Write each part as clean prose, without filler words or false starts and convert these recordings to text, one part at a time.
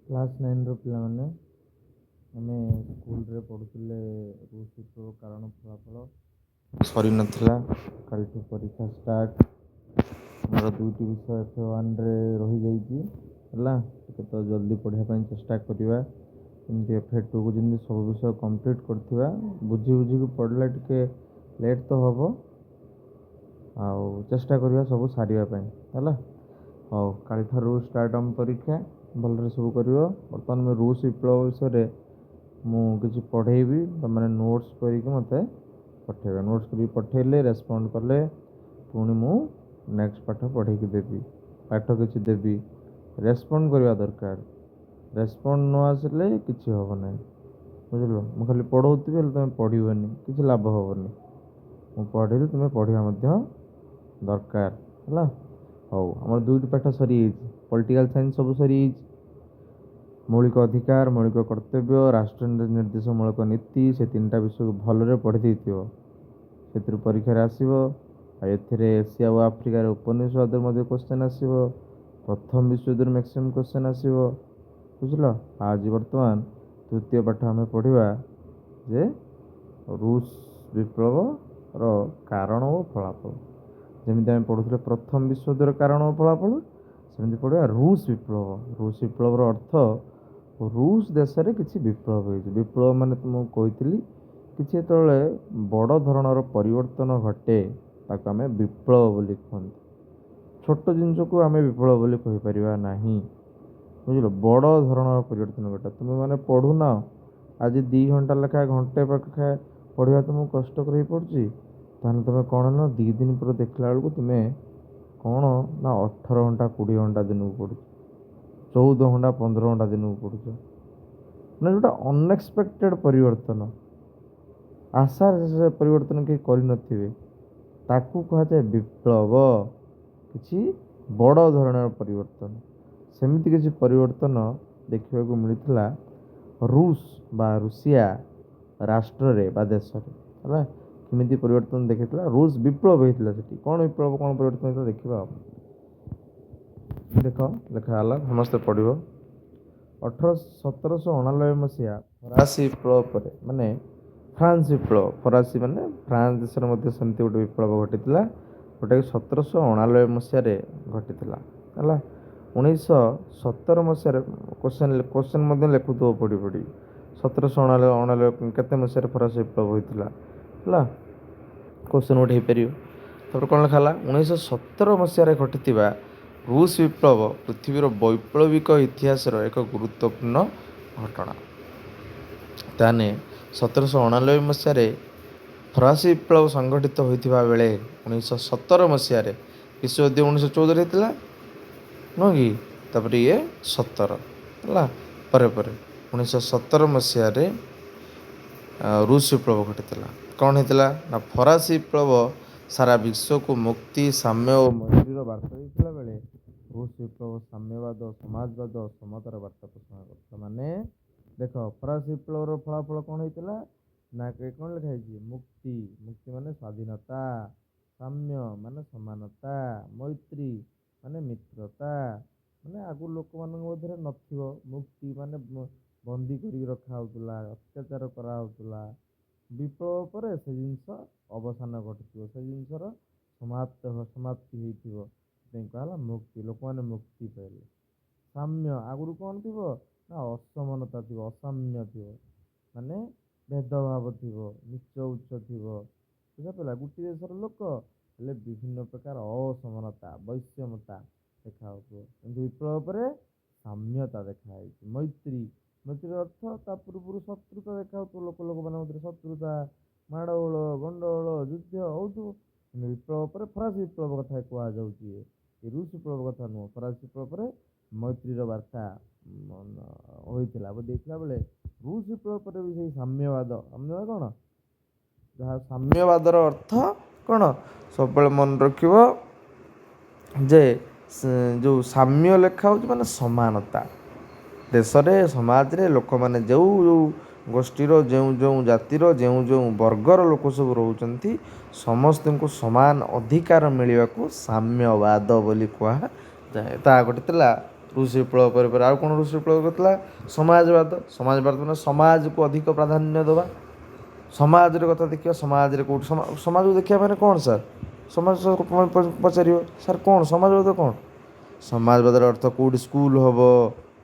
Class 9ର ପିଲାମାନେ ଆମେ ସ୍କୁଲରେ ପଢ଼ୁଥିଲେ ରୁଷ ବିପ୍ଳବ କାରଣ ଫଳାଫଳ ସରିନଥିଲା। କାଲିଠୁ ପରୀକ୍ଷା ଷ୍ଟାର୍ଟ। ଆମର 2ଟି ବିଷୟ F1ରେ ରହିଯାଇଛି ହେଲା। ଟିକେ ତ ଜଲ୍ଦି ପଢ଼ିବା ପାଇଁ ଚେଷ୍ଟା କରିବା। ଏମିତି F2କୁ ଯେମିତି ସବୁ ବିଷୟ କମ୍ପ୍ଲିଟ୍ କରିଥିବା। ବୁଝିକି ପଢ଼ିଲେ ଟିକେ ଲେଟ୍ ତ ହେବ, ଆଉ ଚେଷ୍ଟା କରିବା ସବୁ ସାରିବା ପାଇଁ ହେଲା। ହଉ, କାଲିଠାରୁ ଷ୍ଟାର୍ଟ ଆମ ପରୀକ୍ଷା। ଭଲରେ ସବୁ କରିବ। ବର୍ତ୍ତମାନ ମୁଁ ରୁଷ ବିପ୍ଳବ ବିଷୟରେ ମୁଁ କିଛି ପଢ଼େଇବି, ତୁମେ ନୋଟ୍ସ କରିକି ମୋତେ ପଠାଇବେ। ନୋଟ୍ସ କରିକି ପଠାଇଲେ ରେସ୍ପଣ୍ଡ କଲେ ପୁଣି ମୁଁ ନେକ୍ସଟ ପାଠ ପଢ଼େଇକି ଦେବି। ପାଠ କିଛି ଦେବି, ରେସ୍ପଣ୍ଡ କରିବା ଦରକାର। ରେସ୍ପଣ୍ଡ ନ ଆସିଲେ କିଛି ହେବ ନାହିଁ, ବୁଝିଲ। ମୁଁ ଖାଲି ପଢ଼ଉଥିବି ହେଲେ ତୁମେ ପଢ଼ିବନି, କିଛି ଲାଭ ହେବନି। ମୁଁ ପଢ଼ିଲେ ତୁମେ ପଢ଼ିବା ମଧ୍ୟ ଦରକାର ହେଲା। ହଉ, ଆମର 2ଟି ପାଠ ସରିଯାଇଛି। ପଲିଟିକାଲ ସାଇନ୍ସ ସବୁ ସରିଯାଇଛି। ମୌଳିକ ଅଧିକାର, ମୌଳିକ କର୍ତ୍ତବ୍ୟ, ରାଷ୍ଟ୍ର ନିର୍ଦ୍ଦେଶମୂଳକ ନୀତି, ସେ 3ଟା ବିଷୟକୁ ଭଲରେ ପଢ଼ି ଦେଇଥିବ। ସେଥିରୁ ପରୀକ୍ଷାରେ ଆସିବ। ଆଉ ଏଥିରେ ଏସିଆ ଓ ଆଫ୍ରିକାର ଉପନିବେଶବାଦରୁ ମଧ୍ୟ କ୍ୱେଶ୍ଚନ୍ ଆସିବ। ପ୍ରଥମ ବିଶ୍ୱଯୁଦ୍ଧରୁ ମ୍ୟାକ୍ସିମମ୍ କ୍ୱେଶ୍ଚନ୍ ଆସିବ, ବୁଝିଲ। ଆଜି ବର୍ତ୍ତମାନ ତୃତୀୟ ପାଠ ଆମେ ପଢ଼ିବା ଯେ ରୁଷ ବିପ୍ଳବର କାରଣ ଓ ଫଳାଫଳ। ଯେମିତି ଆମେ ପଢ଼ୁଥିଲେ ପ୍ରଥମ ବିଶ୍ୱଯୁଦ୍ଧର କାରଣ ଓ ଫଳାଫଳ, ସେମିତି ପଢ଼ିବା ରୁଷ ବିପ୍ଳବ। ରୁଷ ବିପ୍ଳବର ଅର୍ଥ, ରୁଷ ଦେଶରେ କିଛି ବିପ୍ଳବ ହୋଇଛି। ବିପ୍ଳବ ମାନେ ତୁମକୁ କହିଥିଲି, କିଛି ଯେତେବେଳେ ବଡ଼ ଧରଣର ପରିବର୍ତ୍ତନ ଘଟେ ତାକୁ ଆମେ ବିପ୍ଳବ ବୋଲି କୁହନ୍ତି। ଛୋଟ ଜିନିଷକୁ ଆମେ ବିପ୍ଳବ ବୋଲି କହିପାରିବା ନାହିଁ, ବୁଝିଲ। ବଡ଼ ଧରଣର ପରିବର୍ତ୍ତନ ଘଟେ। ତୁମେ ମାନେ ପଢ଼ୁନ, ଆଜି 2 ଘଣ୍ଟା ଲେଖାଏଁ ଘଣ୍ଟେ ପାଖାଏ ପଢ଼ିବା ତୁମକୁ କଷ୍ଟକର ହେଇପଡ଼ୁଛି, ତାହେଲେ ତୁମେ କ'ଣ ନା 2 ଦିନ ପରେ ଦେଖିଲା ବେଳକୁ ତୁମେ କ'ଣ ନା 18 ଘଣ୍ଟା 20 ଘଣ୍ଟା ଦିନକୁ ପଢ଼ୁଛ, 14 ଘଣ୍ଟା 15 ଘଣ୍ଟା ଦିନକୁ ପଢ଼ୁଛ। ମାନେ ଯେଉଁଟା ଅନଏକ୍ସପେକ୍ଟେଡ଼ ପରିବର୍ତ୍ତନ, ଆଶାରେ ସେ ପରିବର୍ତ୍ତନ କେହି କରିନଥିବେ, ତାକୁ କୁହାଯାଏ ବିପ୍ଳବ। କିଛି ବଡ଼ ଧରଣର ପରିବର୍ତ୍ତନ। ସେମିତି କିଛି ପରିବର୍ତ୍ତନ ଦେଖିବାକୁ ମିଳିଥିଲା ରୁଷ ବା ରୁଷିଆ ରାଷ୍ଟ୍ରରେ ବା ଦେଶରେ ହେଲା। କେମିତି ପରିବର୍ତ୍ତନ ଦେଖିଥିଲା? ରୁଷ ବିପ୍ଳବ ହେଇଥିଲା। ସେଠି କ'ଣ ବିପ୍ଳବ, କ'ଣ ପରିବର୍ତ୍ତନ ହେଇଥିଲା ଦେଖିବା ଆଉ। ଦେଖ, ଲେଖା ହେଲା, ସମସ୍ତେ ପଢ଼ିବ। 1799 ମସିହା ଫରାସୀ ବିପ୍ଳବ ପରେ, ମାନେ ଫ୍ରାନ୍ସ ବିପ୍ଳବ। ଫରାସୀ ମାନେ ଫ୍ରାନ୍ସ ଦେଶରେ ମଧ୍ୟ ସେମିତି ଗୋଟେ ବିପ୍ଳବ ଘଟିଥିଲା, ଯେଉଁଟାକି 1799 ମସିହାରେ ଘଟିଥିଲା ହେଲା। 1917 ମସିହାରେ କ୍ୱେଶ୍ଚନ୍ ମଧ୍ୟ ଲେଖୁଥିବ ପଢ଼ି ପଢ଼ି। 1799 କେତେ ମସିହାରେ ଫରାସୀ ବିପ୍ଳବ ହୋଇଥିଲା ହେଲା, କ୍ୱେଶ୍ଚନ୍ ଗୋଟେ ହେଇପାରିବ। ତାପରେ କ'ଣ ଲେଖା ହେଲା? 1917 ମସିହାରେ ଘଟିଥିବା ରୁଷ ବିପ୍ଳବ ପୃଥିବୀର ବୈପ୍ଳବିକ ଇତିହାସର ଏକ ଗୁରୁତ୍ୱପୂର୍ଣ୍ଣ ଘଟଣା। ତାହେଲେ 1799 ମସିହାରେ ଫରାସୀ ବିପ୍ଳବ ସଂଗଠିତ ହୋଇଥିବା ବେଳେ 1917 ମସିହାରେ ବିଶ୍ୱଯୁଦ୍ଧ 1914 ହେଇଥିଲା, ନୁହଁ କି? ତାପରେ ଇଏ 17 ହେଲା। ପରେ 1917 ମସିହାରେ ରୁଷ ବିପ୍ଳବ ଘଟିଥିଲା। କ'ଣ ହେଇଥିଲା ନା ଫରାସୀ ବିପ୍ଳବ ସାରା ବିଶ୍ୱକୁ ମୁକ୍ତି, ସାମ୍ୟ ଓ ମୈତ୍ରୀର ବାର୍ତ୍ତା ଦେଇଥିଲା ବେଳେ ରୁଷ ବିପ୍ଳବ ସାମ୍ୟବାଦ, ସମାଜବାଦ, ସମତାର ବାର୍ତ୍ତା ପୋଷଣ କରିଥିଲା। ମାନେ ଦେଖ, ଫରାସୀ ବିପ୍ଳବର ଫଳାଫଳ କ'ଣ ହେଇଥିଲା ନା କ'ଣ ଲେଖା ହେଇଛି? ମୁକ୍ତି। ମୁକ୍ତି ମାନେ ସ୍ୱାଧୀନତା, ସାମ୍ୟ ମାନେ ସମାନତା, ମୈତ୍ରୀ ମାନେ ମିତ୍ରତା। ମାନେ ଆଗରୁ ଲୋକମାନଙ୍କ ମଧ୍ୟରେ ନଥିବ, ମୁକ୍ତି ମାନେ ବନ୍ଦୀ କରିକି ରଖା ହେଉଥିଲା, ଅତ୍ୟାଚାର କରାହେଉଥିଲା। ବିପ୍ଳବ ପରେ ସେ ଜିନିଷ ଅବସାନ ଘଟିଥିବ, ସେ ଜିନିଷର ସମାପ୍ତି ହେଇଥିବ, ସେଥିପାଇଁ କୁହାହେଲା ମୁକ୍ତି। ଲୋକମାନେ ମୁକ୍ତି ପାଇଲେ। ସାମ୍ୟ, ଆଗରୁ କ'ଣ ଥିବ ନା ଅସମାନତା ଥିବ, ଅସାମ୍ୟ ଥିବ, ମାନେ ଭେଦଭାବ ଥିବ, ନିଚ ଉଚ୍ଚ ଥିବ, ବୁଝିପାରିଲ। ଗୋଟିଏ ଦେଶର ଲୋକ ହେଲେ ବିଭିନ୍ନ ପ୍ରକାର ଅସମାନତା, ବୈଷମ୍ୟତା ଦେଖାହେଉଥିବ। କିନ୍ତୁ ବିପ୍ଳବ ପରେ ସାମ୍ୟତା ଦେଖାହେଇଛି। ମୈତ୍ରୀ, ମୈତ୍ରୀର ଅର୍ଥ ତା ପୂର୍ବରୁ ଶତ୍ରୁତା ଦେଖାହେଉଥିବ, ଲୋକମାନଙ୍କ ମଧ୍ୟରେ ଶତ୍ରୁତା, ମାଡ଼ଗୋଳ, ଗଣ୍ଡଗୋଳ, ଯୁଦ୍ଧ ହେଉଥିବ। କିନ୍ତୁ ବିପ୍ଳବ ପରେ ଫରାସୀ ବିପ୍ଳବ କଥା କୁହାଯାଉଛି, ଏ ରୁଷ ବିପ୍ଳବ କଥା ନୁହଁ। ଫରାସୀ ବିପ୍ଳବ ପରେ ମୈତ୍ରୀର ବାର୍ତ୍ତା ହୋଇଥିଲା ଦେଇଥିଲା ବେଳେ ରୁଷ ବିପ୍ଳବ ପରେ ବି ସେଇ ସାମ୍ୟବାଦ। ସାମ୍ୟବାଦ କ'ଣ? ଯାହା ସାମ୍ୟବାଦର ଅର୍ଥ କ'ଣ ସବୁବେଳେ ମନେ ରଖିବ ଯେ ଯେଉଁ ସାମ୍ୟ ଲେଖା ହେଉଛି ମାନେ ସମାନତା। ଦେଶରେ, ସମାଜରେ ଲୋକମାନେ ଯେଉଁ ଯେଉଁ ଗୋଷ୍ଠୀର, ଯେଉଁ ଯେଉଁ ଜାତିର, ଯେଉଁ ଯେଉଁ ବର୍ଗର ଲୋକ ସବୁ ରହୁଛନ୍ତି, ସମସ୍ତଙ୍କୁ ସମାନ ଅଧିକାର ମିଳିବାକୁ ସାମ୍ୟବାଦ ବୋଲି କୁହାଯାଏ। ତା ଘଟିଥିଲା ରୁଷ ବିପ୍ଳବ ପରେ ପରେ ଆଉ କ'ଣ ରୁଷ ବିପ୍ଳବ କରିଥିଲା? ସମାଜବାଦ। ସମାଜବାଦ ମାନେ ସମାଜକୁ ଅଧିକ ପ୍ରାଧାନ୍ୟ ଦେବା। ସମାଜର କଥା ଦେଖିବା, ସମାଜରେ କେଉଁଠି ସମାଜକୁ ଦେଖିବା ମାନେ କ'ଣ ସାର୍? ସମାଜ ପଚାରିବ ସାର୍ କ'ଣ ସମାଜବାଦ କ'ଣ? ସମାଜବାଦର ଅର୍ଥ କେଉଁଠି ସ୍କୁଲ ହେବ,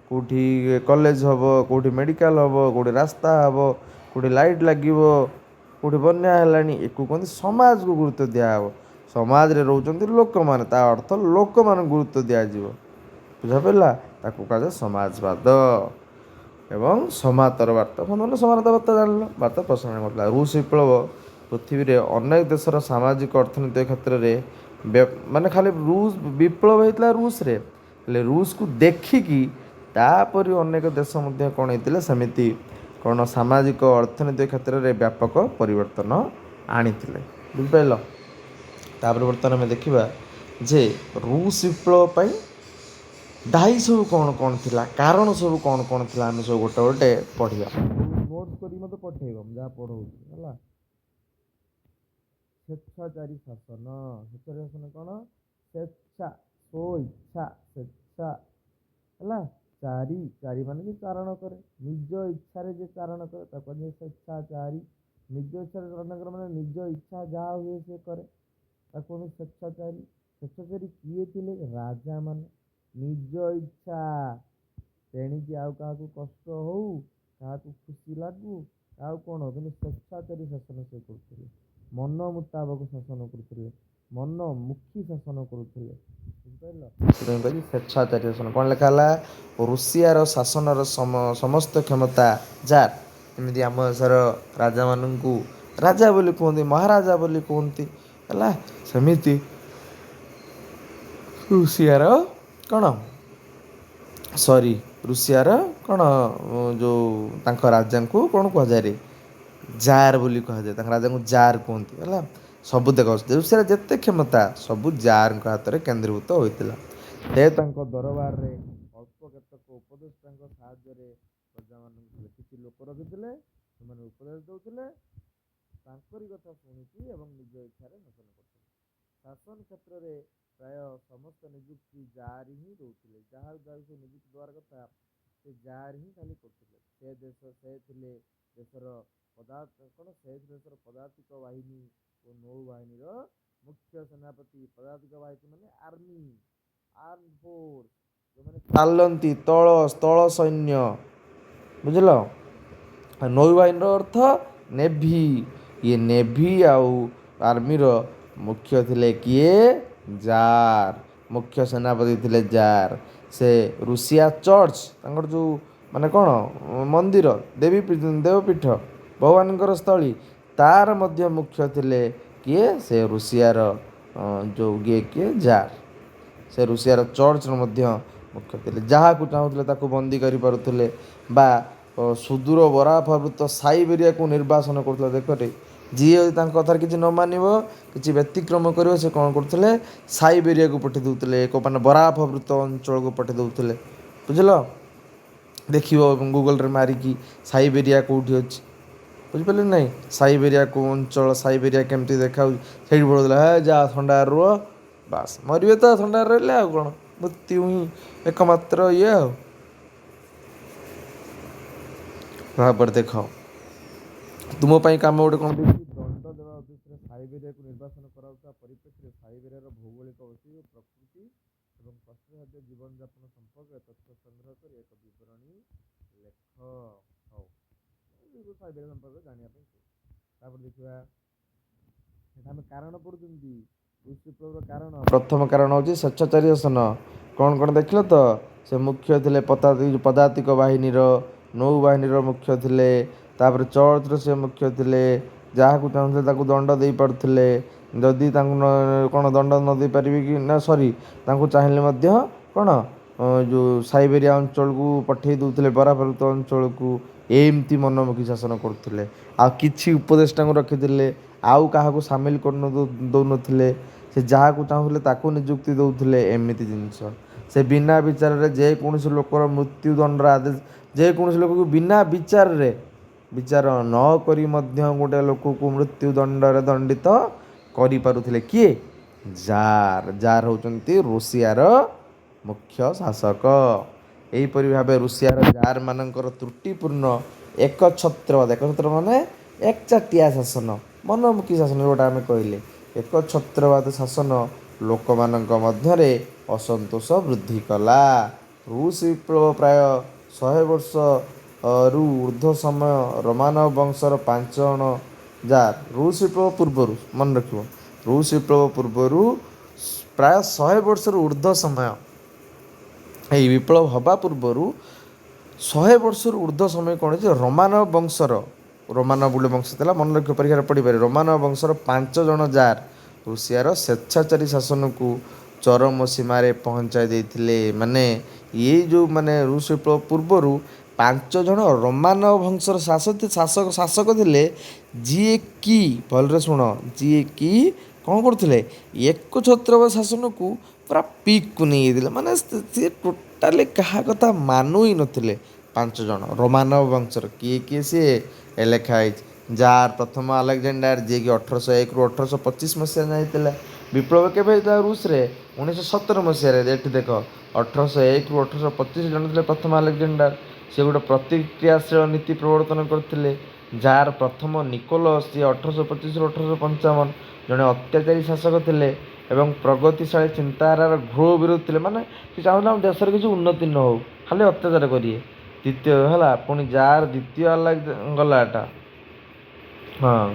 କେଉଁଠି କଲେଜ ହେବ, କେଉଁଠି ମେଡ଼ିକାଲ ହେବ, କେଉଁଠି ରାସ୍ତା ହେବ, କେଉଁଠି ଲାଇଟ୍ ଲାଗିବ, କେଉଁଠି ବନ୍ୟା ହେଲାଣି, ଏକୁ କୁହନ୍ତି ସମାଜକୁ ଗୁରୁତ୍ୱ ଦିଆହେବ। ସମାଜରେ ରହୁଛନ୍ତି ଲୋକମାନେ, ତା ଅର୍ଥ ଲୋକମାନଙ୍କୁ ଗୁରୁତ୍ୱ ଦିଆଯିବ। ବୁଝାପଡ଼ିଲା? ତାକୁ କୁହାଯାଏ ସମାଜବାଦ। ଏବଂ ସମାନ୍ତର ବାର୍ତ୍ତା ସମାନତା ବାର୍ତ୍ତା ଜାଣିଲ, ବାର୍ତ୍ତା ପ୍ରସାରଣ କରିଥିଲା। ରୁଷ ବିପ୍ଳବ ପୃଥିବୀରେ ଅନେକ ଦେଶର ସାମାଜିକ ଅର୍ଥନୈତିକ କ୍ଷେତ୍ରରେ ମାନେ ଖାଲି ରୁଷ ବିପ୍ଳବ ହେଇଥିଲା ରୁଷରେ, ହେଲେ ରୁଷକୁ ଦେଖିକି ତାପରି ଅନେକ ଦେଶ ମଧ୍ୟ କ'ଣ ହେଇଥିଲେ ସେମିତି କ'ଣ ସାମାଜିକ ଅର୍ଥନୈତିକ କ୍ଷେତ୍ରରେ ବ୍ୟାପକ ପରିବର୍ତ୍ତନ ଆଣିଥିଲେ। ବୁଝିପାରିଲ? ତାପରେ ବର୍ତ୍ତମାନ ଆମେ ଦେଖିବା ଯେ ରୁଷ ବିପ୍ଳବ ପାଇଁ ଦାୟୀ ସବୁ କ'ଣ କ'ଣ ଥିଲା, କାରଣ ସବୁ କ'ଣ କ'ଣ ଥିଲା, ଆମେ ସବୁ ଗୋଟେ ଗୋଟେ ପଢ଼ିବା। ନୋଟ୍ କରି ମୋତେ ପଠେଇବ, ମୁଁ ଯାହା ପଢ଼ଉଛି ହେଲା। ସ୍ୱେଚ୍ଛାଚାରୀ ଶାସନ। ସ୍ୱେଚ୍ଛାଚାରୀ ଶାସନ କ'ଣ? ସ୍ୱେଚ୍ଛା, ସ୍ୱଇଚ୍ଛା, ସ୍ୱେଚ୍ଛା ହେଲା। ଚାରି, ଚାରି ମାନେ ଯେ ଚାରଣ କରେ, ନିଜ ଇଚ୍ଛାରେ ଯେ ଚାରଣ କରେ ତାକୁ କୁହାଯାଏ ସ୍ୱେଚ୍ଛାଚାରୀ। ନିଜ ଇଚ୍ଛାରେ ଚାରଣ କରେ ମାନେ ନିଜ ଇଚ୍ଛା ଯାହା ହୁଏ ସେ କରେ, ତାକୁ କୁହନ୍ତି ସ୍ୱେଚ୍ଛାଚାରୀ। ସ୍ୱେଚ୍ଛାଚାରୀ କିଏ ଥିଲେ? ରାଜାମାନେ। ନିଜ ଇଚ୍ଛା, ତେଣିକି ଆଉ କାହାକୁ କଷ୍ଟ ହଉ, କାହାକୁ ଖୁସି ଲାଗୁ, ଆଉ କ'ଣ କିନ୍ତୁ ସ୍ୱେଚ୍ଛାଚାରୀ ଶାସନ ସେ କରୁଥିଲେ। ମନ ମୁତାବକ ଶାସନ କରୁଥିଲେ, ମନମୁଖୀ ଶାସନ କରୁଥିଲେ। ବୁଝିପାରିଲ? ସେଥିପାଇଁ କହିଲି ସ୍ୱେଚ୍ଛାଚାରୀ ଶାସନ। କ'ଣ ଲେଖା ହେଲା? ରୁଷିଆର ଶାସନର ସମସ୍ତ କ୍ଷମତା ଯାର। ଯେମିତି ଆମ ଦେଶର ରାଜାମାନଙ୍କୁ ରାଜା ବୋଲି କୁହନ୍ତି, ମହାରାଜା ବୋଲି କୁହନ୍ତି ହେଲା, ସେମିତି ରୁଷିଆର କ'ଣ ରୁଷିଆର କ'ଣ ଯେଉଁ ତାଙ୍କ ରାଜାଙ୍କୁ କ'ଣ କୁହାଯାଏ ରେ? ଜାର୍ ବୋଲି କୁହାଯାଏ। ତାଙ୍କ ରାଜାଙ୍କୁ ଜାର୍ କୁହନ୍ତି ହେଲା। ସବୁ ଦେଖ ରୁଷିଆର ଯେତେ କ୍ଷମତା ସବୁ ଜାର୍ଙ୍କ ହାତରେ କେନ୍ଦ୍ରୀଭୂତ ହୋଇଥିଲା। ସେ ତାଙ୍କ ଦରବାରରେ ଅଳ୍ପ କେତେକ ଉପଦେଷ୍ଟାଙ୍କ ସାହାଯ୍ୟରେ ପ୍ରଜାମାନଙ୍କୁ କିଛି ଲୋକ ରଖିଥିଲେ, ସେମାନେ ଉପଦେଶ ଦେଉଥିଲେ, ତାଙ୍କରି କଥା ଶୁଣିକି ଏବଂ ନିଜ ଇଚ୍ଛାରେ ଶାସନ କରୁଥିଲେ। ଶାସନ କ୍ଷେତ୍ରରେ ପ୍ରାୟ ସମସ୍ତ ନିଯୁକ୍ତି ଜାର୍ ହିଁ ଦେଉଥିଲେ। ଯାହାକୁ ସବୁ ନିଯୁକ୍ତି ଦେବାର କଥା ସେ ଜାର୍ ହିଁ ଖାଲି କରୁଥିଲେ। ସେ ଥିଲେ ଦେଶର ପଦାତିକ ବାହିନୀ ଓ ନୌବାହିନୀର ମୁଖ୍ୟ ସେନାପତି। ପଦାତିକ ବାହିନୀ ମାନେ ଆର୍ମି, ଆର୍ମ ଫୋର୍ସ, ଯେଉଁମାନେ ଚାଲନ୍ତି, ସ୍ଥଳ ସୈନ୍ୟ। ବୁଝିଲ? ନୌବାହିନୀର ଅର୍ଥ ନେଭି। ଇଏ ନେଭି ଆଉ ଆର୍ମିର ମୁଖ୍ୟ ଥିଲେ କିଏ? ଜାର୍। ମୁଖ୍ୟ ସେନାପତି ଥିଲେ ଜାର୍। ସେ ରୁଷିଆ ଚର୍ଚ୍ଚ, ତାଙ୍କର ଯେଉଁ ମାନେ କ'ଣ ମନ୍ଦିର, ଦେବପୀଠ, ଭଗବାନଙ୍କର ସ୍ଥଳୀ, ତାର ମଧ୍ୟ ମୁଖ୍ୟ ଥିଲେ କିଏ? ସେ ରୁଷିଆର ଯେଉଁ କିଏ ଜାର୍। ସେ ରୁଷିଆର ଚର୍ଚ୍ଚର ମଧ୍ୟ ମୁଖ୍ୟ ଥିଲେ। ଯାହାକୁ ଚାହୁଁଥିଲେ ତାକୁ ବନ୍ଦୀ କରିପାରୁଥିଲେ ବା ସୁଦୂର ବରାଫାବୃତ ସାଇବେରିଆକୁ ନିର୍ବାସନ କରୁଥିଲେ। ଦେଖରେ ଯିଏ ଯଦି ତାଙ୍କ କଥାରେ କିଛି ନ ମାନିବ, କିଛି ବ୍ୟତିକ୍ରମ କରିବ, ସେ କ'ଣ କରୁଥିଲେ? ସାଇବେରିଆକୁ ପଠାଇ ଦେଉଥିଲେ, ମାନେ ବରାଫାବୃତ ଅଞ୍ଚଳକୁ ପଠାଇ ଦେଉଥିଲେ। ବୁଝିଲ? ଦେଖିବ ଗୁଗଲରେ ମାରିକି ସାଇବେରିଆ କେଉଁଠି ଅଛି, ବୁଝିପାରିଲେ ନାହିଁ? ସାଇବେରିଆ କେଉଁ ଅଞ୍ଚଳ, ସାଇବେରିଆ କେମିତି ଦେଖାଯାଉଛି, ସେଇଠି ପଢ଼ୁଥିଲା। ଯାହା ଥଣ୍ଡାରେ ରୁହ, ବାସ୍ ମରିବେ ତ ଥଣ୍ଡାରେ ରହିଲେ, ଆଉ କ'ଣ, ମୃତ୍ୟୁ ହିଁ ଏକମାତ୍ର ଇଏ ଆଉ। ତାପରେ ଦେଖ ତୁମ ପାଇଁ କାମ ଗୋଟେ କ'ଣ ଦେଇଛି? ଦଣ୍ଡ ଦେବା ଉଦ୍ଦେଶ୍ୟରେ ସାଇବେରିଆକୁ ନିର୍ବାସନ କରାଯାଉଥିବା ପରିପ୍ରେକ୍ଷୀରେ ସାଇବେରିଆର ଭୌଗୋଳିକ ବୈଶିଷ୍ଟ୍ୟ, ପ୍ରକୃତି ଏବଂ କଷ୍ଟସାଧ୍ୟ ଜୀବନଯାପନ ସମ୍ପର୍କରେ ତଥ୍ୟ ସଂଗ୍ରହ କରି ଏକ ବିବରଣୀ ଲେଖ। ହଉ, ସାଇବେରିଆ ସମ୍ପର୍କରେ ଜାଣିବା ପାଇଁ। ତାପରେ ଦେଖିବା ଆମେ କାରଣ ପଢ଼ୁଛନ୍ତି ରୁଷ ବିପ୍ଳବର କାରଣ। ପ୍ରଥମ କାରଣ ହେଉଛି ସ୍ୱେଚ୍ଛାଚାରୀ ଶାସନ। କ'ଣ କ'ଣ ଦେଖିଲ ତ? ସେ ମୁଖ୍ୟ ଥିଲେ ପଦାତିକ ବାହିନୀର, ନୌବାହିନୀର ମୁଖ୍ୟ ଥିଲେ। ତାପରେ ଚର୍ଚ୍ଚର ସେ ମୁଖ୍ୟ ଥିଲେ। ଯାହାକୁ ଚାହୁଁଥିଲେ ତାକୁ ଦଣ୍ଡ ଦେଇପାରୁଥିଲେ। ଯଦି ତାଙ୍କୁ କ'ଣ ଦଣ୍ଡ ନ ଦେଇପାରିବେ କି ନା, ତାଙ୍କୁ ଚାହିଁଲେ ମଧ୍ୟ କ'ଣ ଯେଉଁ ସାଇବେରିଆ ଅଞ୍ଚଳକୁ ପଠାଇ ଦେଉଥିଲେ, ବରାଫାବୃତ ଅଞ୍ଚଳକୁ। ଏମିତି ମନମୁଖୀ ଶାସନ କରୁଥିଲେ। ଆଉ କିଛି ଉପଦେଷ୍ଟାଙ୍କୁ ରଖିଥିଲେ, ଆଉ କାହାକୁ ସାମିଲ ଦେଉନଥିଲେ। ସେ ଯାହାକୁ ଚାହୁଁଥିଲେ ତାକୁ ନିଯୁକ୍ତି ଦେଉଥିଲେ। ଏମିତି ଜିନିଷ। ସେ ବିନା ବିଚାରରେ ଯେକୌଣସି ଲୋକର ମୃତ୍ୟୁଦଣ୍ଡର ଆଦେଶ, ଯେକୌଣସି ଲୋକକୁ ବିନା ବିଚାର ନ କରି ମଧ୍ୟ ଗୋଟେ ଲୋକକୁ ମୃତ୍ୟୁଦଣ୍ଡରେ ଦଣ୍ଡିତ କରିପାରୁଥିଲେ। କିଏ? ଜାର୍। ଜାର୍ ହେଉଛନ୍ତି ରୁଷିଆର ମୁଖ୍ୟ ଶାସକ। ଏହିପରି ଭାବେ ରୁଷିଆର ଜାରମାନଙ୍କର ତ୍ରୁଟିପୂର୍ଣ୍ଣ ଏକଛତ୍ରବାଦ, ଏକଛତ୍ର ମାନେ ଏକଚାଟିଆ ଶାସନ, ମନମୁଖୀ ଶାସନ ଯେଉଁଟା ଆମେ କହିଲେ, ଏକଛତ୍ରବାଦ ଶାସନ ଲୋକମାନଙ୍କ ମଧ୍ୟରେ ଅସନ୍ତୋଷ ବୃଦ୍ଧି କଲା। ରୁଷ ବିପ୍ଳବ ପ୍ରାୟ 100 ବର୍ଷରୁ ଉର୍ଦ୍ଧ୍ୱ ସମୟ ରୋମାନବ ବଂଶର 5 ଜଣ ଜାର୍। ରୁଷ ବିପ୍ଳବ ପୂର୍ବରୁ ମନେ ରଖିବ, ରୁଷ ବିପ୍ଳବ ପୂର୍ବରୁ ପ୍ରାୟ 100 ବର୍ଷରୁ ଉର୍ଦ୍ଧ୍ୱ ସମୟ, ଏହି ବିପ୍ଳବ ହେବା ପୂର୍ବରୁ 100 ବର୍ଷରୁ ଉର୍ଦ୍ଧ୍ୱ ସମୟ କ'ଣ ହେଇଛି, ରୋମାନବ ବଂଶର, ରୋମାନବ ଗୋଟେ ବଂଶ ଥିଲା, ମନେ ରଖିବ ପରୀକ୍ଷାରେ ପଡ଼ିପାରେ, ରୋମାନବ ବଂଶର 5 ଜଣ ଜାର୍ ରୁଷିଆର ସ୍ୱେଚ୍ଛାଚାରୀ ଶାସନକୁ ଚରମ ସୀମାରେ ପହଞ୍ଚାଇ ଦେଇଥିଲେ। ମାନେ ଏଇ ଯେଉଁ ମାନେ ରୁଷ ବିପ୍ଳବ ପୂର୍ବରୁ 5 ଜଣ ରୋମାନବ ବଂଶର ଶାସକ ଥିଲେ, ଯିଏକି ଭଲରେ ଶୁଣ, ଯିଏକି କ'ଣ କରୁଥିଲେ, ଏକଛତ୍ରବାଦ ଶାସନକୁ ପୁରା ପିକ୍କୁ ନେଇଯାଇଥିଲେ। ମାନେ ସିଏ ଟୋଟାଲି କାହା କଥା ମାନୁ ହିଁ ନଥିଲେ। 5 ଜଣ ରୋମାନବ ବଂଶର, କିଏ କିଏ ସିଏ ଲେଖା ହେଇଛି। ଜାର୍ ପ୍ରଥମ ଆଲେକଜାଣ୍ଡାର, ଯିଏକି 1801ରୁ 1825 ମସିହା ଯାଏଁ ହେଇଥିଲା। ବିପ୍ଳବ କେବେ ହେଇଥିଲା ରୁଷରେ, 1917 ମସିହାରେ। ଏଠି ଦେଖ 1801ରୁ 1825 ଜଣ ଥିଲେ ପ୍ରଥମ ଆଲେକଜାଣ୍ଡାର, ସେ ଗୋଟେ ପ୍ରତିକ୍ରିୟାଶୀଳ ନୀତି ପ୍ରବର୍ତ୍ତନ କରିଥିଲେ। ଜାର୍ ପ୍ରଥମ ନିକୋଲସ୍, ଯିଏ 1825ରୁ 1855 ଜଣେ ଅତ୍ୟାଚାରୀ ଶାସକ ଥିଲେ ଏବଂ ପ୍ରଗତିଶାଳୀ ଚିନ୍ତାଧାରାର ଘୋର ବିରୋଧ ଥିଲେ। ମାନେ ସେ ଚାହୁଁଥିଲେ ଆମ ଦେଶରେ କିଛି ଉନ୍ନତି ନ ହେଉ, ଖାଲି ଅତ୍ୟାଚାର କରିବେ। ଦ୍ୱିତୀୟ ହେଲା, ପୁଣି ଜାର୍ ଦ୍ୱିତୀୟ ଗଲା ଏଟା, ହଁ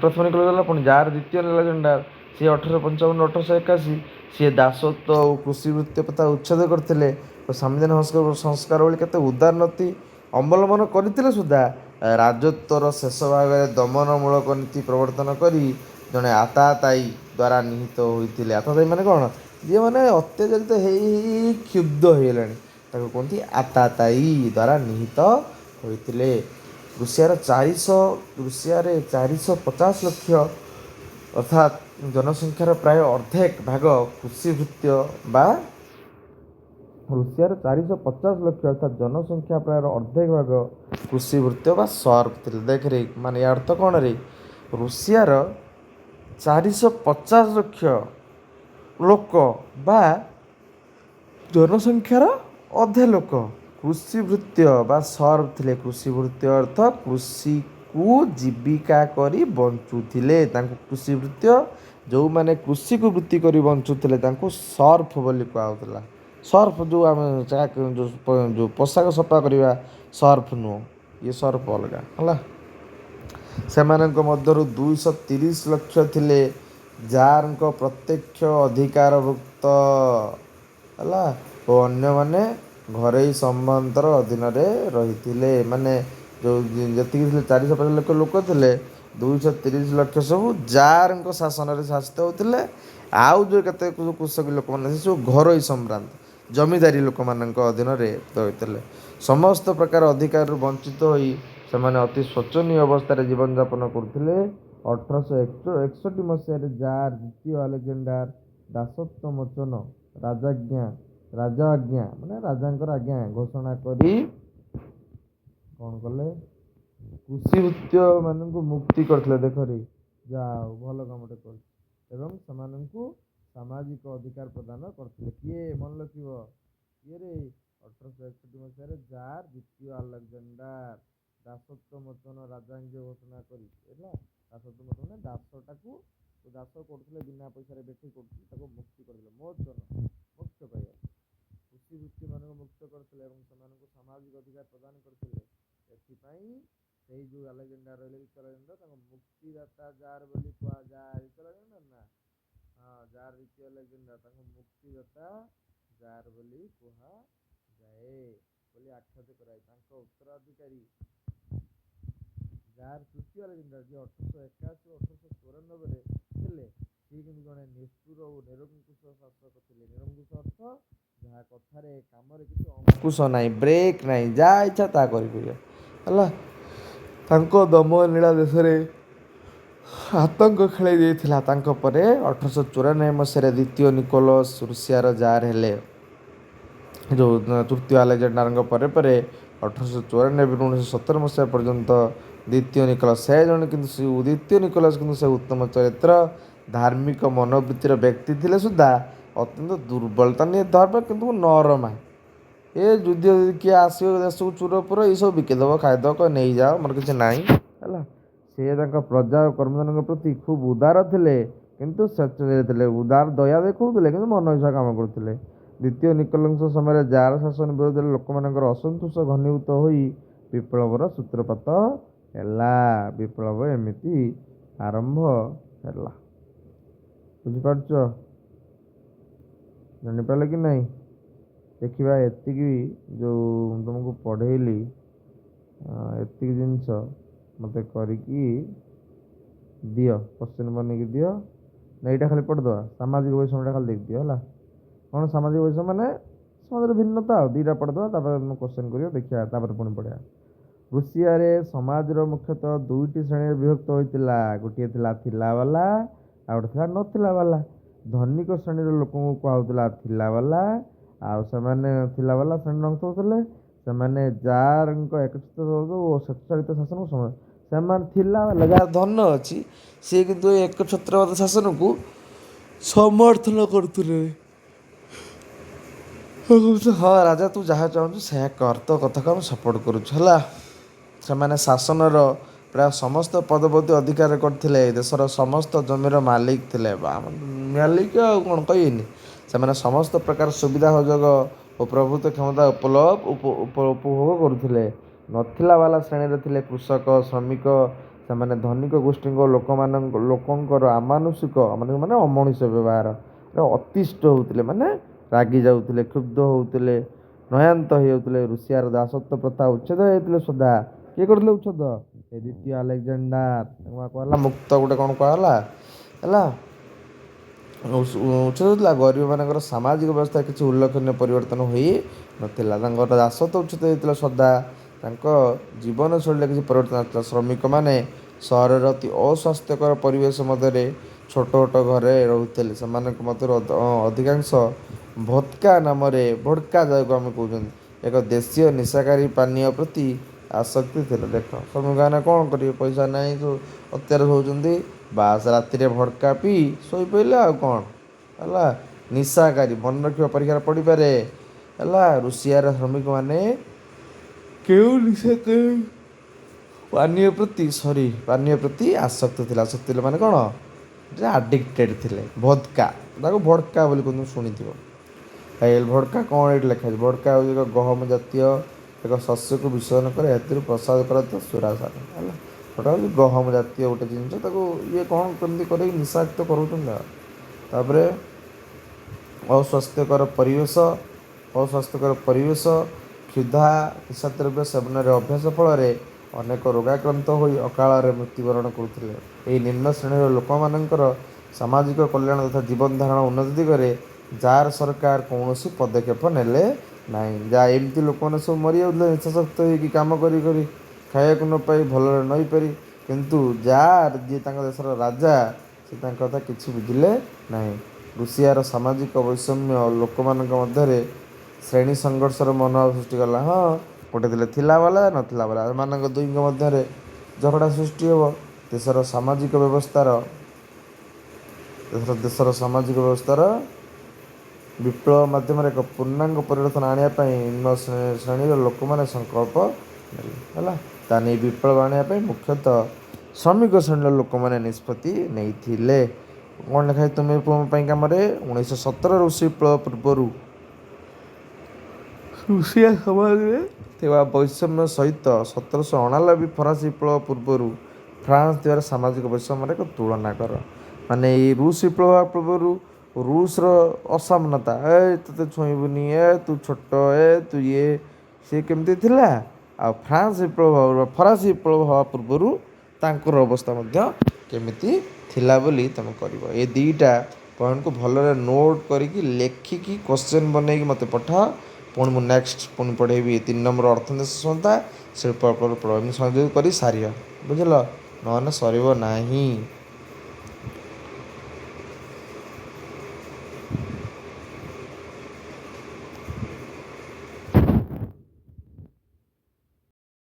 ପ୍ରଥମ ନିକୋଲସ୍ ଗଲା, ପୁଣି ଜାର୍ ଦ୍ୱିତୀୟ ଆଲେକଜାଣ୍ଡାର, ସିଏ 1855ରୁ 1881, ସିଏ ଦାସତ୍ୱ ଓ କୃଷିବୃତ୍ତି ପ୍ରଥା ଉଚ୍ଛେଦ କରିଥିଲେ ଓ ସାମ୍ବିଧାନିକ ସଂସ୍କାର ଭଳି କେତେ ଉଦାର ନୀତି ଅବଲମ୍ବନ କରିଥିଲେ ସୁଦ୍ଧା ରାଜତ୍ୱର ଶେଷ ଭାଗରେ ଦମନମୂଳକ ନୀତି ପ୍ରବର୍ତ୍ତନ କରି ଜଣେ ଆତାତାୟୀ ଦ୍ୱାରା ନିହିତ ହୋଇଥିଲେ। ଆତାତାୟୀ ମାନେ କ'ଣ, ଯିଏମାନେ ଅତ୍ୟାଚାରିତ ହେଇ ହେଇ କ୍ଷୁବ୍ଧ ହୋଇଗଲେଣି, ତାକୁ କୁହନ୍ତି ଆତାତାୟୀ ଦ୍ୱାରା ନିହିତ ହୋଇଥିଲେ। ରୁଷିଆରେ 450 ଲକ୍ଷ ଅର୍ଥାତ୍ ଜନସଂଖ୍ୟାର ପ୍ରାୟ ଅର୍ଦ୍ଧେକ ଭାଗ କୃଷିଭୃତ୍ୟ ବା ରୁଷିଆର 450 ଲକ୍ଷ ଅର୍ଥାତ୍ ଜନସଂଖ୍ୟା ପ୍ରାୟ ଅର୍ଦ୍ଧେକ ଭାଗ କୃଷିଭୃତ୍ୟ ବା ସର୍ଫ ଥିଲେ। ଦେଖରେ ମାନେ ୟା ଅର୍ଥ କ'ଣ ରେ, ରୁଷିଆର 450 ଲକ୍ଷ ଲୋକ ବା ଜନସଂଖ୍ୟାର ଅଧେ ଲୋକ କୃଷିଭୃତ୍ୟ ବା ସର୍ଫ ଥିଲେ। କୃଷିଭୃତ୍ୟ ଅର୍ଥ କୃଷିକୁ ଜୀବିକା କରି ବଞ୍ଚୁଥିଲେ, ତାଙ୍କୁ କୃଷିଭୃତ୍ୟ, ଯେଉଁମାନେ କୃଷିକୁ ବୃତ୍ତି କରି ବଞ୍ଚୁଥିଲେ ତାଙ୍କୁ ସର୍ଫ ବୋଲି କୁହାହେଉଥିଲା। ସର୍ଫ ଯେଉଁ ଆମେ ଯେଉଁ ପୋଷାକ ସଫା କରିବା ସର୍ଫ ନୁହଁ, ଇଏ ସର୍ଫ ଅଲଗା ହେଲା। ସେମାନଙ୍କ ମଧ୍ୟରୁ 230 ଲକ୍ଷ ଥିଲେ ଜାର୍ଙ୍କ ପ୍ରତ୍ୟକ୍ଷ ଅଧିକାରଭୁକ୍ତ ହେଲା ଓ ଅନ୍ୟମାନେ ଘରୋଇ ସମ୍ବନ୍ଧର ଅଧୀନରେ ରହିଥିଲେ। ମାନେ ଯେଉଁ ଯେତିକି ଥିଲେ 450 ଲକ୍ଷ ଲୋକ ଥିଲେ, 230 ଲକ୍ଷ ସବୁ ଜାର୍ଙ୍କ ଶାସନରେ ଶାସିତ ହେଉଥିଲେ। ଆଉ ଯେଉଁ କେତେ କୃଷକ ଲୋକମାନେ ସେ ସବୁ ଘରୋଇ ସମ୍ଭ୍ରାନ୍ତ ଜମିଦାରୀ ଲୋକମାନଙ୍କ ଅଧୀନରେ ରହିଥିଲେ। ସମସ୍ତ ପ୍ରକାର ଅଧିକାରରୁ ବଞ୍ଚିତ ହୋଇ ସେମାନେ ଅତି ଶୋଚନୀୟ ଅବସ୍ଥାରେ ଜୀବନଯାପନ କରୁଥିଲେ। 1861 ମସିହାରେ ଜାର୍ ଦ୍ୱିତୀୟ ଆଲେକଜାଣ୍ଡାର ଦାସତ୍ୱ ମୋଚନ ରାଜଆଜ୍ଞା ମାନେ ରାଜାଙ୍କର ଆଜ୍ଞା ଘୋଷଣା କରି କ'ଣ କଲେ, କୃଷିଭୃତ୍ୟମାନଙ୍କୁ ମୁକ୍ତି କରିଥିଲେ। ଦେଖରେ ଯାହା ହଉ ଭଲ କାମଟେ କରିଥିଲେ ଏବଂ ସେମାନଙ୍କୁ ସାମାଜିକ ଅଧିକାର ପ୍ରଦାନ କରିଥିଲେ। କିଏ ମନେ ରଖିବ, କିଏରେ 1861 ମସିହାରେ ଜାର୍ ଦ୍ୱିତୀୟ ଆଲେକଜାଣ୍ଡାର ଦାସତ୍ୱ ମୋଚନ ରାଜଆଜ୍ଞା ଘୋଷଣା କରି ହେଲା। ଦାସତ୍ୱ ମୋଚନ ଦାସଟାକୁ, ଦାସ କରୁଥିଲେ ବିନା ପଇସାରେ ବେଠି କରୁଥିଲେ, ତାକୁ ମୁକ୍ତି କରିଥିଲେ। ମୋଚନ ମୁକ୍ତ ପାଇବା, କୃଷିବୃତ୍ତିମାନଙ୍କୁ ମୁକ୍ତ କରିଥିଲେ ଏବଂ ସେମାନଙ୍କୁ ସାମାଜିକ ଅଧିକାର ପ୍ରଦାନ କରିଥିଲେ। ଏଥିପାଇଁ ସେଇ ଯେଉଁ ଆଲେକଜାଣ୍ଡାର ରହିଲେ ଦ୍ୱିତୀୟ ଆଲେକଜାଣ୍ଡାର, ତାଙ୍କୁ ମୁକ୍ତିଦାତା ଜାର୍ ବୋଲି କୁହାଯାଏ। ଦ୍ୱିତୀୟ ଆଲେକଜାଣ୍ଡାର ନା, ହଁ ଜାର୍ ଦ୍ୱିତୀୟ ଆଲେକଜାଣ୍ଡାର, ତାଙ୍କୁ ମୁକ୍ତିଦାତା ଜାର୍ ବୋଲି କୁହାଯାଏ ବୋଲି ଆଖ୍ୟାତ କରାଯାଏ। ତାଙ୍କ ଉତ୍ତରାଧିକାରୀ ଜାର୍ ତୃତୀୟ ଆଲେକଜାଣ୍ଡାର, ଯିଏ 1881ରୁ 1894ରେ ଥିଲେ, ସିଏ କିନ୍ତୁ ଜଣେ ନିଷ୍ଠୁର ଓ ନିରଙ୍କୁଶ ଶାସକ ଥିଲେ। ନିରଙ୍କୁଶ ଅର୍ଥ ଯାହା କଥାରେ କାମରେ କିଛି ଅଙ୍କୁଶ ନାହିଁ, ବ୍ରେକ୍ ନାହିଁ, ଯାହା ଇଚ୍ଛା ତାହା କରିପାରିବେ ହେଲା। ତାଙ୍କ ଦମନଲୀଳା ଦେଶରେ ଆତଙ୍କ ଖେଳାଇ ଦେଇଥିଲା। ତାଙ୍କ ପରେ 1894 ମସିହାରେ ଦ୍ୱିତୀୟ ନିକୋଲସ୍ ରୁଷିଆର ଜାର୍ ହେଲେ। ଯେଉଁ ତୃତୀୟ ଆଲେକଜାଣ୍ଡାରଙ୍କ ପରେ ପରେ 1894ରୁ 1917 ମସିହା ପର୍ଯ୍ୟନ୍ତ ଦ୍ୱିତୀୟ ନିକୋଲସ୍, ଦ୍ୱିତୀୟ ନିକୋଲସ୍ କିନ୍ତୁ ସେ ଉତ୍ତମ ଚରିତ୍ର, ଧାର୍ମିକ ମନୋବୃତ୍ତିର ବ୍ୟକ୍ତି ଥିଲେ ସୁଦ୍ଧା ଅତ୍ୟନ୍ତ ଦୁର୍ବଳତା ନିଏ ଧର୍ମ କିନ୍ତୁ ନରମା। ଏ ଯୁଦ୍ଧ ଯଦି କିଏ ଆସିବ ଦେଶକୁ ଚୁରପୁର ଏଇସବୁ ବିକିଦେବ ଖାଇଦେବ କହ ନେଇଯାଅ ମୋର କିଛି ନାହିଁ ହେଲା। ସେ ତାଙ୍କ ପ୍ରଜା ଓ କର୍ମଚାରୀଙ୍କ ପ୍ରତି ଖୁବ୍ ଉଦାର ଥିଲେ କିନ୍ତୁ ସ୍ୱଚ୍ଛନ୍ଦରେ ଥିଲେ। ଉଦାର ଦୟା ଦେଖାଉଥିଲେ କିନ୍ତୁ ମନ ଇଚ୍ଛା କାମ କରୁଥିଲେ। ଦ୍ୱିତୀୟ ନିକୋଲସଙ୍କ ସମୟରେ ଜାର୍ ଶାସନ ବିରୋଧରେ ଲୋକମାନଙ୍କର ଅସନ୍ତୋଷ ଘନୀଭୂତ ହୋଇ ବିପ୍ଳବର ସୂତ୍ରପାତ ହେଲା। ବିପ୍ଳବ ଏମିତି ଆରମ୍ଭ ହେଲା। ବୁଝିପାରୁଛ? ଜାଣିପାରିଲ କି ନାହିଁ? ଦେଖିବା ଏତିକି ଯେଉଁ ତୁମକୁ ପଢ଼େଇଲି ଏତିକି ଜିନିଷ ମୋତେ କରିକି ଦିଅ, କ୍ୱେଶ୍ଚିନ୍ ବନେଇକି ଦିଅ। ନା ଏଇଟା ଖାଲି ପଢ଼ିଦେବା, ସାମାଜିକ ବୈଷମ୍ୟଟା ଖାଲି ଦେଖିଦିଅ ହେଲା। କ'ଣ ସାମାଜିକ ବୈଷମ୍ୟ ମାନେ ସମାଜର ଭିନ୍ନତା ଆଉ ଦୁଇଟା ପଢ଼ିଦେବା, ତାପରେ ମୁଁ କ୍ୱେଶ୍ଚିନ୍ କରିବ ଦେଖିବା, ତାପରେ ପୁଣି ପଢ଼ିବା। ରୁଷିଆରେ ସମାଜର ମୁଖ୍ୟତଃ ଦୁଇଟି ଶ୍ରେଣୀରେ ବିଭକ୍ତ ହୋଇଥିଲା। ଗୋଟିଏ ଥିଲା ଥିଲାବାଲା ଆଉ ଗୋଟେ ଥିଲା ନଥିଲା ବାଲା। ଧନିକ ଶ୍ରେଣୀର ଲୋକଙ୍କୁ କୁହାହେଉଥିଲା ଥିଲାବାଲା ଆଉ ସେମାନେ ଥିଲାବାଲା ଶ୍ରେଣୀର ଅଂଶ ହେଉଥିଲେ। ସେମାନେ ଜାର୍ଙ୍କ ଏକଚ୍ଛତ୍ର ଓ ସ୍ୱେଚ୍ଛାଚାଳିତ ଶାସନକୁ ସେମାନେ ଥିଲାବାଲା ଯାହାର ଧନ ଅଛି ସିଏ କିନ୍ତୁ ଏ ଏକଛତ୍ରବାଦ ଶାସନକୁ ସମର୍ଥନ କରୁଥିଲେ। ହଁ ରାଜା ତୁ ଯାହା ଚାହୁଁଛୁ ସେୟା କର, ତୋ କଥାକୁ ଆମେ ସପୋର୍ଟ କରୁଛୁ ହେଲା। ସେମାନେ ଶାସନର ପ୍ରାୟ ସମସ୍ତ ପଦପଦବୀ ଅଧିକାର କରିଥିଲେ। ଦେଶର ସମସ୍ତ ଜମିର ମାଲିକ ଥିଲେ। ମାଲିକ ଆଉ କ'ଣ କହିବେନି। ସେମାନେ ସମସ୍ତ ପ୍ରକାର ସୁବିଧା ସୁଯୋଗ ଓ ପ୍ରଭୁତ୍ୱ କ୍ଷମତା ଉପଭୋଗ କରୁଥିଲେ। ନଥିଲା ବାଲା ଶ୍ରେଣୀରେ ଥିଲେ କୃଷକ ଶ୍ରମିକ। ସେମାନେ ଧନିକ ଗୋଷ୍ଠୀଙ୍କ ଲୋକଙ୍କର ଅମାନୁଷିକ ମାନେ ଅମଣିଷ ବ୍ୟବହାରରେ ଅତିଷ୍ଠ ହେଉଥିଲେ, ମାନେ ରାଗି ଯାଉଥିଲେ, କ୍ଷୁବ୍ଧ ହେଉଥିଲେ, ନୟାନ୍ତ ହେଇଯାଉଥିଲେ। ରୁଷିଆର ଦାସତ୍ୱ ପ୍ରଥା ଉଚ୍ଛେଦ ହେଇଥିଲେ ସୁଦ୍ଧା କିଏ କରିଥିଲେ ଉଚ୍ଛେଦ? ଏ ଦ୍ୱିତୀୟ ଆଲେକ୍ଜାଣ୍ଡାର କୁହାହେଲା ମୁକ୍ତ ଗୋଟେ କ'ଣ କୁହାହେଲା ହେଲା ଉଚ୍ଛେଦ ହେଉଥିଲା। ଗରିବମାନଙ୍କର ସାମାଜିକ ବ୍ୟବସ୍ଥାରେ କିଛି ଉଲ୍ଲେଖନୀୟ ପରିବର୍ତ୍ତନ ହୋଇନଥିଲା। ତାଙ୍କର ଦାସତ୍ୱ ଉଚ୍ଛେଦ ହେଇଥିଲା ସଦା। ତାଙ୍କ ଜୀବନଶୈଳୀରେ କିଛି ପରିବର୍ତ୍ତନ ଆସିଥିଲା। ଶ୍ରମିକମାନେ ସହରର ଅତି ଅସ୍ୱାସ୍ଥ୍ୟକର ପରିବେଶ ମଧ୍ୟରେ ଛୋଟ ଛୋଟ ଘରେ ରହୁଥିଲେ। ସେମାନଙ୍କ ମଧ୍ୟରୁ ଅଧିକାଂଶ ଭୋଦକା ନାମରେ ଭୋଡ଼କା ଯାହାକୁ ଆମେ କହୁଛନ୍ତି ଏକ ଦେଶୀୟ ନିଶାକାରୀ ପାନୀୟ ପ୍ରତି ଆସକ୍ତି ଥିଲା। ଦେଖ ଶ୍ରମିକମାନେ କ'ଣ କରିବେ, ପଇସା ନାହିଁ ଅତ୍ୟାଚାର ହେଉଛନ୍ତି, ବାସ୍ ରାତିରେ ଭଡ଼କା ପିଇ ଶୋଇପଡ଼ିଲେ ଆଉ କ'ଣ ହେଲା। ନିଶାକାରୀ ମନେ ରଖିବା ପରୀକ୍ଷାରେ ପଡ଼ିପାରେ ହେଲା। ରୁଷିଆର ଶ୍ରମିକମାନେ କେଉଁ ନିଶାକାରୀ ପାନୀୟ ପ୍ରତି ଆସକ୍ତ ଥିଲା। ଆସକ୍ତ ଥିଲେ ମାନେ କ'ଣ ଯେ ଆଡ଼ିକ୍ଟେଡ଼ ଥିଲେ। ଭୋଦକା ତାକୁ ଭଡ଼କା ବୋଲି କୁହନ୍ତୁ, ଶୁଣିଥିବ। ଭଡ଼କା କ'ଣ ଏଇଠି ଲେଖାଯାଇଛି? ଭଡ଼କା ହେଉଛି ଏକ ଗହମ ଜାତୀୟ ଏକ ଶସ୍ୟକୁ ବିଶୋଧନ କରି ଏଥିରୁ ପ୍ରସାଦ କରାଯାଉଥିବା ସୁରାସାର ହେଲା। ସେଇଟା ହେଉଛି ଗହମ ଜାତୀୟ ଗୋଟେ ଜିନିଷ, ତାକୁ ଇଏ କ'ଣ କେମିତି କରିକି ନିଶାକ୍ତ କରୁଛନ୍ତି ଆଉ। ତାପରେ ଅସ୍ୱାସ୍ଥ୍ୟକର ପରିବେଶ କ୍ଷୁଧା ନିଶାଦ୍ରବ୍ୟ ସେବନରେ ଅଭ୍ୟାସ ଫଳରେ ଅନେକ ରୋଗାକ୍ରାନ୍ତ ହୋଇ ଅକାଳରେ ମୃତ୍ୟୁବରଣ କରୁଥିଲେ। ଏହି ନିମ୍ନ ଶ୍ରେଣୀର ଲୋକମାନଙ୍କର ସାମାଜିକ କଲ୍ୟାଣ ତଥା ଜୀବନ ଧାରଣ ଉନ୍ନତି ଦିଗରେ ଜାର୍ ସରକାର କୌଣସି ପଦକ୍ଷେପ ନେଲେ ନାହିଁ। ଯାହା ଏମିତି ଲୋକମାନେ ସବୁ ମରିଯାଉଥିଲେ ନିଶାସକ୍ତ ହେଇକି କାମ କରି କରି ଖାଇବାକୁ ନ ପାଇ ଭଲରେ ନଇପାରି। କିନ୍ତୁ ଜାର୍ ଯିଏ ତାଙ୍କ ଦେଶର ରାଜା ସେ ତାଙ୍କ କଥା କିଛି ବୁଝିଲେ ନାହିଁ। ରୁଷିଆର ସାମାଜିକ ବୈଷମ୍ୟ ଲୋକମାନଙ୍କ ମଧ୍ୟରେ ଶ୍ରେଣୀ ସଂଘର୍ଷର ମନୋଭାବ ସୃଷ୍ଟି କଲା। ହଁ ଗୋଟେ ଥିଲାବାଲା ନଥିଲା ବାଲା ଏମାନଙ୍କ ଦୁଇଙ୍କ ମଧ୍ୟରେ ଝଗଡ଼ା ସୃଷ୍ଟି ହେବ। ଦେଶର ସାମାଜିକ ବ୍ୟବସ୍ଥାର ବିପ୍ଳବ ମାଧ୍ୟମରେ ଏକ ପୂର୍ଣ୍ଣାଙ୍ଗ ପରିବର୍ତ୍ତନ ଆଣିବା ପାଇଁ ନିମ୍ନ ଶ୍ରେଣୀର ଲୋକମାନେ ସଂକଳ୍ପ ନେଲେ ହେଲା। ତାହେଲେ ଏହି ବିପ୍ଳବ ଆଣିବା ପାଇଁ ମୁଖ୍ୟତଃ ଶ୍ରମିକ ଶ୍ରେଣୀର ଲୋକମାନେ ନିଷ୍ପତ୍ତି ନେଇଥିଲେ। କ'ଣ ଲେଖାଯାଇଛି ତୁମେ ପାଇଁ କାମରେ? 1917 ରୁଷ ବିପ୍ଳବ ପୂର୍ବରୁ ରୁଷିଆ ସମାଜରେ ଥିବା ବୈଷମ୍ୟ ସହିତ 1789 ଫରାସୀ ବିପ୍ଳବ ପୂର୍ବରୁ ଫ୍ରାନ୍ସ ଥିବାର ସାମାଜିକ ବୈଷମ୍ୟର ଏକ ତୁଳନା କର। ମାନେ ଏଇ ରୁଷ ବିପ୍ଳବ ପୂର୍ବରୁ ରୁଷର ଅସମାନତା, ତୋତେ ଛୁଇଁବୁନି, ତୁ ଛୋଟ, ତୁ ଇଏ, ସିଏ କେମିତି ଥିଲା। ଆଉ ଫରାସୀ ବିପ୍ଳବ ହେବା ପୂର୍ବରୁ ତାଙ୍କର ଅବସ୍ଥା ମଧ୍ୟ କେମିତି ଥିଲା ବୋଲି ତୁମେ କରିବ। ଏ ଦୁଇଟା ପଏଣ୍ଟକୁ ଭଲରେ ନୋଟ୍ କରିକି ଲେଖିକି କ୍ୱେଶ୍ଚିନ୍ ବନେଇକି ମୋତେ ପଠାଅ। ପୁଣି ମୁଁ ନେକ୍ସଟ ପଢ଼େଇବି 3 ନମ୍ବର ଅର୍ଥନୀତି ସଚେତନତା ଶିଳ୍ପ ଏମିତି ସଂଯୋଗ କରି ସାରିବା। ବୁଝିଲ, ନହେଲେ ସରିବ ନାହିଁ।